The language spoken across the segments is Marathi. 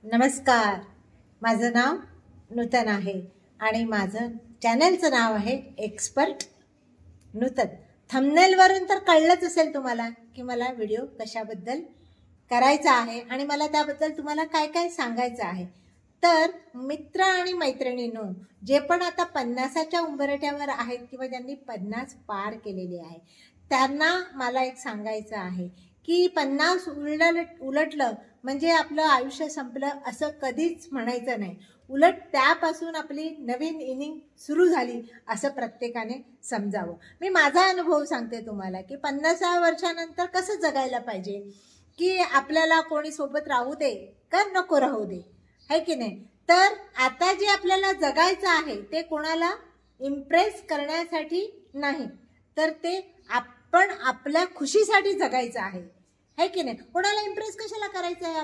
नमस्कार, माझं नाव नूतन आहे आणि माझं चॅनलचं नाव आहे एक्सपर्ट नूतन. थंबनेलवरून तर कळलंच असेल तुम्हाला की मला व्हिडिओ कशाबद्दल करायचा आहे आणि मला त्याबद्दल तुम्हाला काय काय सांगायचं आहे. तर मित्र आणि मैत्रिणींनो, जे पण आता 50च्या उंबरठ्यावर आहेत किंवा ज्यांनी 50 पार केलेले आहे, त्यांना मला एक सांगायचं आहे की 50 उलटलं म्हणजे आपलं आयुष्य संपलं असं कधीच म्हणायचं नाही. उलट त्यापासून आपली नवीन इनिंग सुरू झाली असं प्रत्येकाने समजावं. मी माझा अनुभव सांगते तुम्हाला की 50व्या वर्षानंतर कसं जगायला पाहिजे, की आपल्याला कोणी सोबत राहू दे का नको राहू दे, है की नाही. तर आता जे आपल्याला जगायचं आहे ते कोणाला इम्प्रेस करण्यासाठी नाही, तर ते आपण आपल्या खुशीसाठी जगायचं आहे, है की नाही. कोणाला इम्प्रेस कशाला करायचं आहे.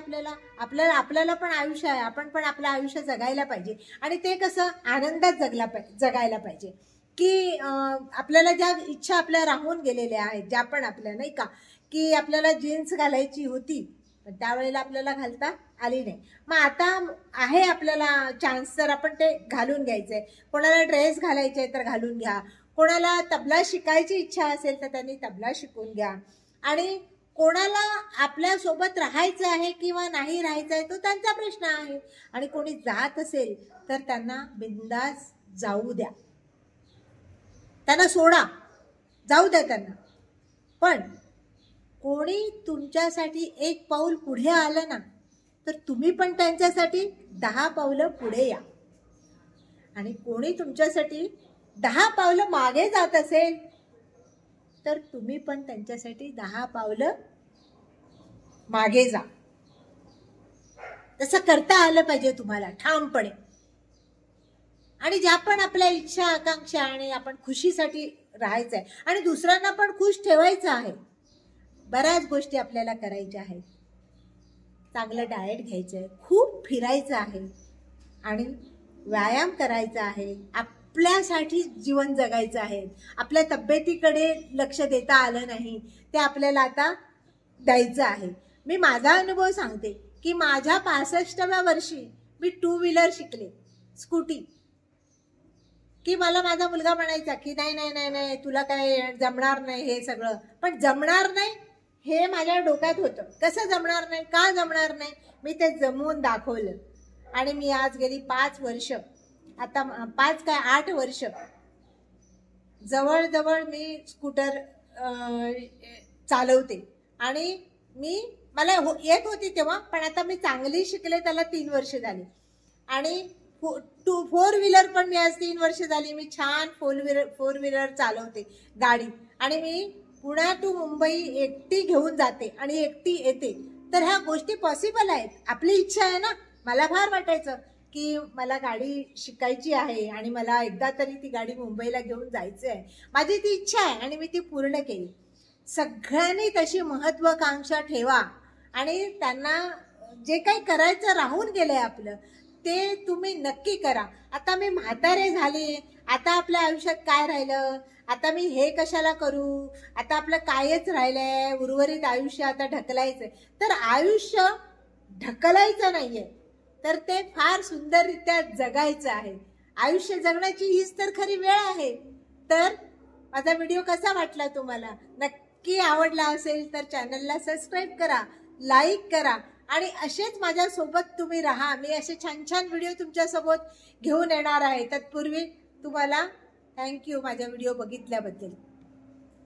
आपल्याला पण आयुष्य आहे, आपण पण आपलं आयुष्य जगायला पाहिजे. आणि ते कसं आनंदात जगायला पाहिजे, की आपल्याला ज्या इच्छा आपल्या राहून गेलेल्या आहेत, ज्या पण आपल्या नाही का, की आपल्याला जीन्स घालायची होती पण त्यावेळेला आपल्याला घालता आली नाही. मग आता आहे आपल्याला चान्स, तर आपण ते घालून घ्यायचंय. कोणाला ड्रेस घालायचे तर घालून घ्या. कोणाला तबला शिकायची इच्छा असेल तर त्यांनी तबला शिकून घ्या. आणि कोणाला आपल्या सोबत राहायचं आहे किंवा नाही राहायचं आहे तो त्यांचा प्रश्न आहे. आणि कोणी जात असेल तर त्यांना बिंदास जाऊ द्या, त्यांना सोडा, जाऊ द्या त्यांना. पण कोणी तुमच्यासाठी एक पाऊल पुढे आलं ना, तर तुम्ही पण त्यांच्यासाठी 10 पावलं पुढे या. आणि कोणी तुमच्यासाठी 10 पावलं मागे जात असेल तर तुम्ही पण त्यांच्यासाठी 10 पावलं मागे जा. तसं करता आलं पाहिजे तुम्हाला ठामपणे. आणि ज्या पण आपल्या इच्छा आकांक्षा आणि आपण खुशीसाठी राहायचं आहे आणि दुसऱ्यांना पण खुश ठेवायचं आहे. बऱ्याच गोष्टी आपल्याला करायच्या आहेत. चांगलं डाएट घ्यायचं आहे, खूप फिरायचं आहे आणि व्यायाम करायचा आहे. आपल्यासाठी जीवन जगायचं आहे. आपल्या तब्येतीकडे लक्ष देता आलं नाही, ते आपल्याला आता द्यायचं आहे. मी माझा अनुभव सांगते की माझ्या 65व्या वर्षी मी 2 व्हीलर शिकले, स्कूटी. की मला माझा मुलगा म्हणायचा की नाही नाही नाही नाही तुला काय जमणार नाही हे सगळं. पण जमणार नाही हे माझ्या डोक्यात होतं. कसं जमणार नाही, का जमणार नाही, मी ते जमवून दाखवलं. आणि मी आज गेली 5 वर्ष, आता 5 काय 8 वर्ष जवळजवळ मी स्कूटर चालवते. आणि मला येत होती तेव्हा, पण आता मी चांगली शिकले त्याला 3 वर्ष झाली. आणि 4 व्हीलर पण मी आज 3 वर्ष झाली मी छान 4 व्हीलर चालवते गाडी. आणि मी पुण्या टू मुंबई एकटी घेऊन जाते आणि एकटी येते. तर ह्या गोष्टी पॉसिबल आहेत. आपली इच्छा आहे ना. मला फार वाटायचं की मला गाडी शिकायची आहे आणि मला एकदा तरी ती गाडी मुंबईला घेऊन जायचं आहे. माझी ती इच्छा आहे आणि मी ती पूर्ण केली. सगळ्यांनी तशी महत्वाकांक्षा ठेवा आणि त्यांना जे काही करायचं राहून गेलंय आपलं ते तुम्ही नक्की करा. आता मी म्हातारे झाले, आता आपल्या आयुष्यात काय राहिलं, आता मी हे कशाला करू, आता आपलं कायच राहिलंय, उर्वरित आयुष्य आता ढकलायचंय. तर आयुष्य ढकलायचं नाहीये, तर ते फार सुंदररित्या जगायचं आहे. आयुष्य जगण्याची हीच तर खरी वेळ आहे. तर माझा व्हिडिओ कसा वाटला तुम्हाला, नक्की आवडला असेल तर चॅनलला सबस्क्राईब करा, लाईक करा आणि असेच माझ्यासोबत तुम्ही राहा. मी असे छान छान व्हिडिओ तुमच्यासोबत घेऊन येणार आहे. तत्पूर्वी तुम्हाला थँक्यू माझा व्हिडिओ बघितल्याबद्दल.